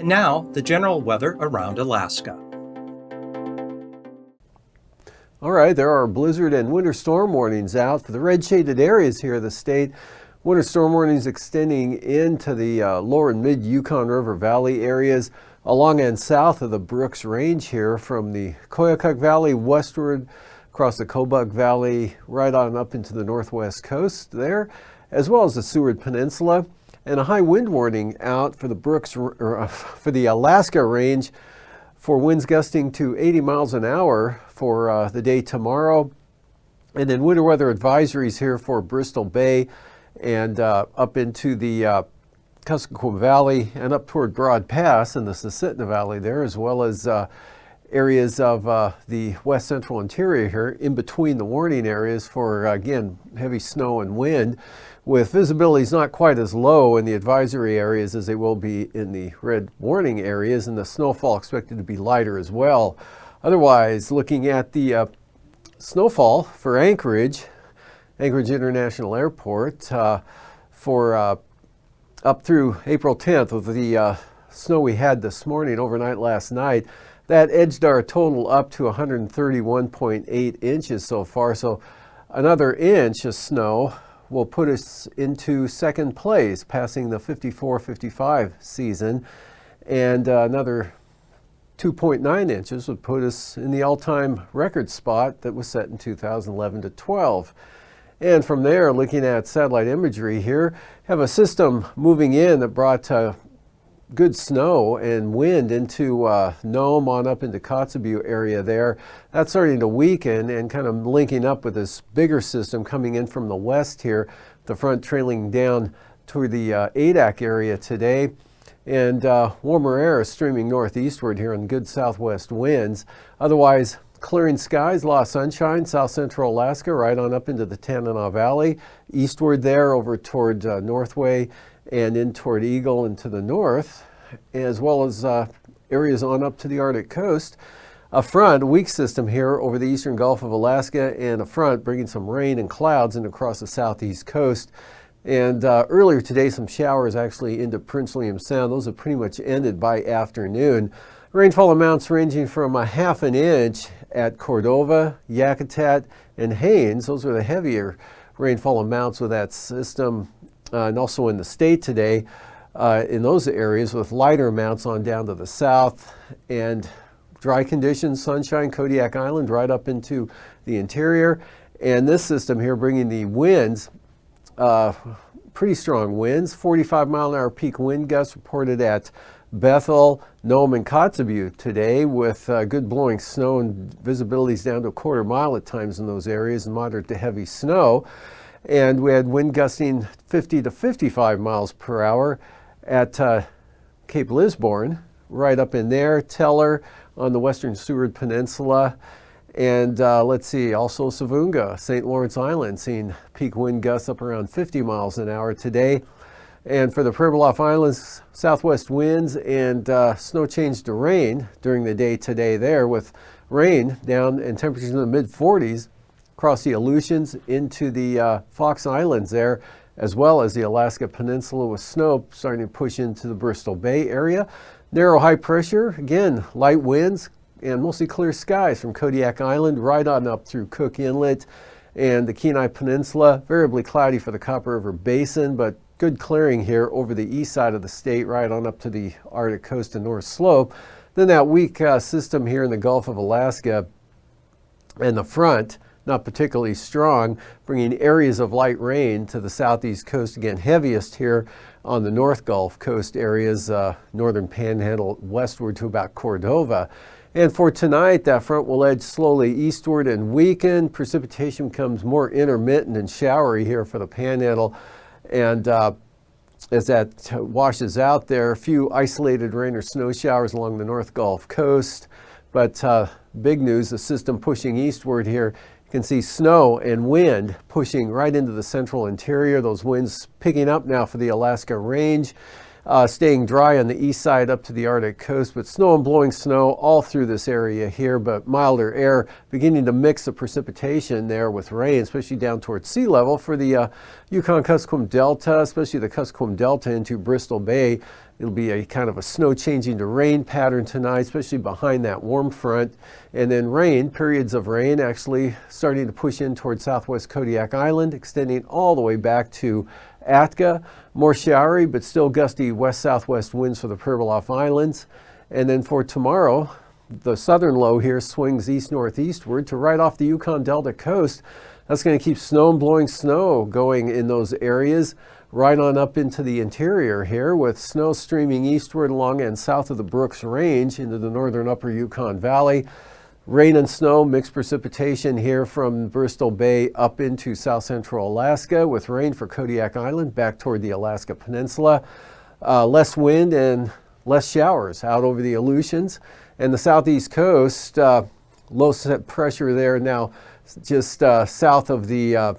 And now, the general weather around Alaska. All right, there are blizzard and winter storm warnings out for the red shaded areas here of the state. Winter storm warnings extending into the lower and mid Yukon River Valley areas along and south of the Brooks Range here, from the Koyukuk Valley westward across the Kobuk Valley right on up into the northwest coast there, as well as the Seward Peninsula. And a high wind warning out for the for the Alaska Range for winds gusting to 80 miles an hour for the day tomorrow. And then winter weather advisories here for Bristol Bay and up into the Kuskokwim Valley and up toward Broad Pass in the Susitna Valley there, as well as areas of the west central interior here in between the warning areas for, again, heavy snow and wind, with visibilities not quite as low in the advisory areas as they will be in the red warning areas, and the snowfall expected to be lighter as well. Otherwise, looking at the snowfall for Anchorage International Airport for up through April 10th with the snow we had this morning, overnight last night, that edged our total up to 131.8 inches so far. So another inch of snow will put us into second place, passing the 54-55 season, and another 2.9 inches would put us in the all-time record spot that was set in 2011 to 12. And from there, looking at satellite imagery here, have a system moving in that brought good snow and wind into Nome on up into Kotzebue area there. That's starting to weaken and kind of linking up with this bigger system coming in from the west here, the front trailing down toward the Adak area today. And warmer air is streaming northeastward here in good southwest winds. Otherwise, clearing skies, a lot of sunshine, south central Alaska, right on up into the Tanana Valley, eastward there over toward Northway and in toward Eagle and to the north, as well as areas on up to the Arctic coast. A front, a weak system here over the eastern Gulf of Alaska, and a front bringing some rain and clouds in across the southeast coast. And earlier today, some showers actually into Prince William Sound. Those have pretty much ended by afternoon. Rainfall amounts ranging from a half an inch at Cordova, Yakutat, and Haines. Those are the heavier rainfall amounts with that system, and also in the state today in those areas, with lighter amounts on down to the south, and dry conditions, sunshine, Kodiak Island right up into the interior. And this system here bringing the winds, pretty strong winds, 45-mile-an-hour peak wind gusts reported at Bethel, Nome, and Kotzebue today, with good blowing snow and visibilities down to a quarter mile at times in those areas, and moderate to heavy snow. And we had wind gusting 50 to 55 miles per hour at Cape Lisburne, right up in there, Steller on the western Seward Peninsula, and let's see, also Savunga, St. Lawrence Island, seeing peak wind gusts up around 50 miles an hour today. And for the Pribilof Islands, southwest winds and snow change to rain during the day today there, with rain down and temperatures in the mid-40s across the Aleutians into the Fox Islands there, as well as the Alaska Peninsula, with snow starting to push into the Bristol Bay area. Narrow high pressure, again, light winds and mostly clear skies from Kodiak Island right on up through Cook Inlet and the Kenai Peninsula. Variably cloudy for the Copper River Basin, but good clearing here over the east side of the state, right on up to the Arctic coast and North Slope. Then that weak system here in the Gulf of Alaska and the front, not particularly strong, bringing areas of light rain to the southeast coast, again heaviest here on the North Gulf Coast areas, northern Panhandle westward to about Cordova. And for tonight, that front will edge slowly eastward and weaken. Precipitation becomes more intermittent and showery here for the Panhandle. And as that washes out there, a few isolated rain or snow showers along the North Gulf Coast. But big news, the system pushing eastward here. You can see snow and wind pushing right into the central interior. Those winds picking up now for the Alaska Range. Staying dry on the east side up to the Arctic coast, but snow and blowing snow all through this area here, but milder air beginning to mix the precipitation there with rain, especially down towards sea level for the Yukon-Kuskokwim Delta, especially the Kuskokwim Delta into Bristol Bay. It'll be a kind of a snow changing to rain pattern tonight, especially behind that warm front. And then rain, periods of rain actually starting to push in towards southwest Kodiak Island, extending all the way back to Atka. More showery, but still gusty west-southwest winds for the Pribilof Islands. And then for tomorrow, the southern low here swings east-northeastward to right off the Yukon Delta coast. That's going to keep snow and blowing snow going in those areas right on up into the interior here, with snow streaming eastward along and south of the Brooks Range into the northern upper Yukon Valley. Rain and snow, mixed precipitation here from Bristol Bay up into south central Alaska, with rain for Kodiak Island back toward the Alaska Peninsula. Less wind and less showers out over the Aleutians. And the southeast coast, low pressure there now just south of the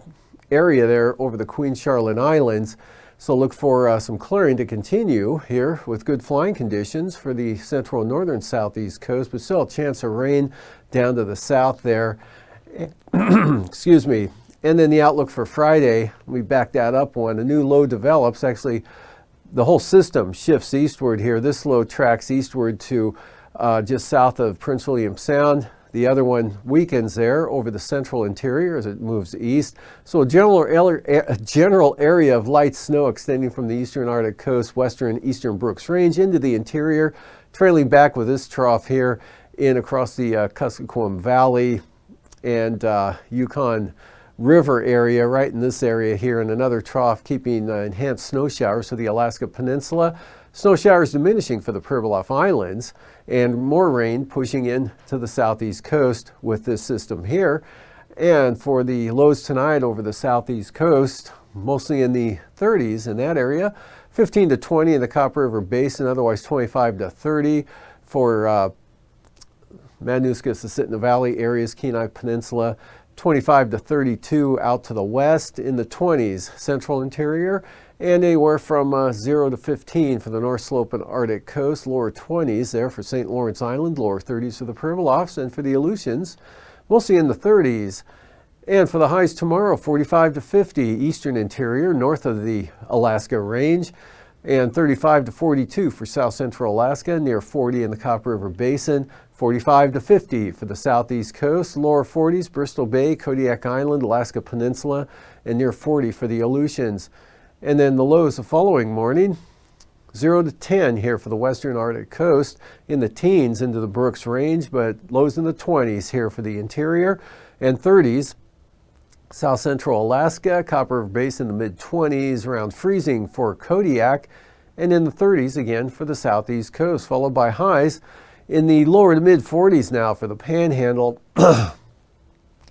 area there over the Queen Charlotte Islands. So look for some clearing to continue here with good flying conditions for the central and northern southeast coast, but still a chance of rain down to the south there. Excuse me. And then the outlook for Friday, we back that up one. A new low develops. Actually, the whole system shifts eastward here. This low tracks eastward to just south of Prince William Sound. The other one weakens there over the central interior as it moves east. So a general area of light snow extending from the eastern Arctic coast, western and eastern Brooks Range into the interior, trailing back with this trough here in across the Kuskokwim Valley and Yukon River area, right in this area here, and another trough keeping enhanced snow showers to the Alaska Peninsula. Snow showers diminishing for the Pribilof Islands, and more rain pushing in to the southeast coast with this system here. And for the lows tonight over the southeast coast, mostly in the 30s in that area, 15 to 20 in the Copper River Basin, otherwise 25 to 30 for Madanuska, Susitna Valley areas, Kenai Peninsula, 25 to 32 out to the west, in the 20s central interior, and anywhere from 0 to 15 for the North Slope and Arctic coast, lower 20s there for St. Lawrence Island, lower 30s for the Pribilofs, and for the Aleutians, mostly in the 30s. And for the highs tomorrow, 45 to 50 eastern interior, north of the Alaska Range, and 35 to 42 for south central Alaska, near 40 in the Copper River Basin, 45 to 50 for the southeast coast, lower 40s, Bristol Bay, Kodiak Island, Alaska Peninsula, and near 40 for the Aleutians. And then the lows the following morning, 0 to 10 here for the western Arctic coast, in the teens into the Brooks Range, but lows in the 20s here for the interior, and 30s, south central Alaska, Copper River Basin in the mid-20s, around freezing for Kodiak, and in the 30s again for the southeast coast, followed by highs in the lower to mid-40s now for the Panhandle,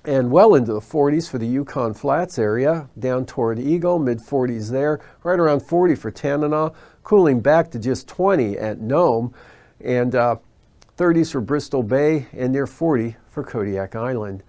and well into the 40s for the Yukon Flats area, down toward Eagle, mid-40s there, right around 40 for Tanana, cooling back to just 20 at Nome, and 30s for Bristol Bay, and near 40 for Kodiak Island.